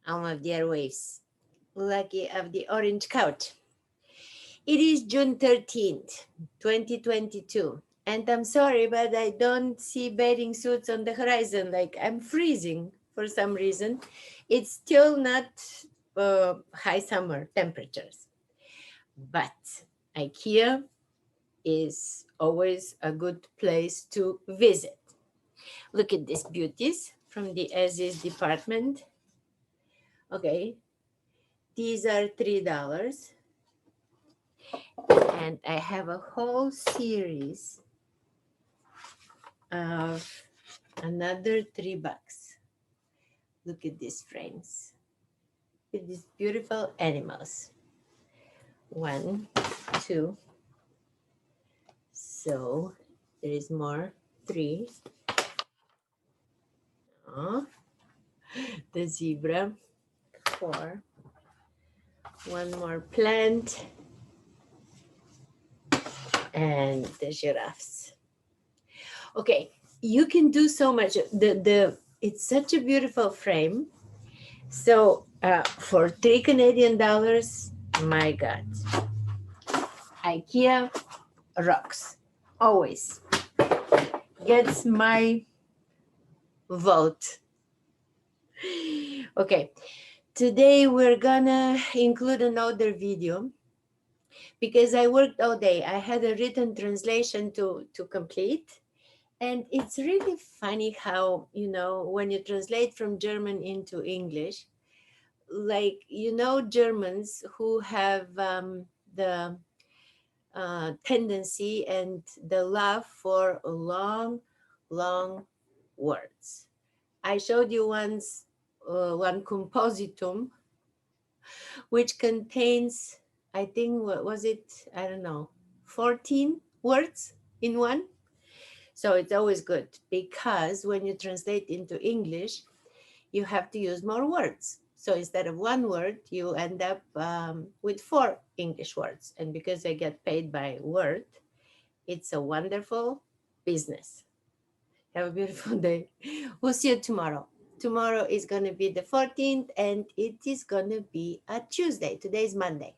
Alma of the Airwaves, Lucky of the Orange Couch. It is June 13th, 2022. And I'm sorry, but I don't see bathing suits on the horizon. Like I'm freezing for some reason. It's still not high summer temperatures. But IKEA is always a good place to visit. Look at these beauties from the Aziz department. Okay, these are $3. And I have a whole series of another $3. Look at these frames with these beautiful animals. One, two. So there is more. Three. Oh, the zebra. Four. One more plant. And the giraffes. Okay, you can do so much. It's such a beautiful frame. So for $3 Canadian, my God, IKEA rocks. Always gets my vote. Okay, today we're gonna include another video because I worked all day. I had a written translation to complete. And it's really funny how, when you translate from German into English, like, Germans who have the tendency and the love for long, long words. I showed you once one compositum, which contains, I think, what was it? I don't know, 14 words in one. So it's always good because when you translate into English, you have to use more words. So instead of one word, you end up with 4 English words. And because I get paid by word, it's a wonderful business. Have a beautiful day. We'll see you tomorrow. Tomorrow is going to be the 14th and it is going to be a Tuesday. Today is Monday.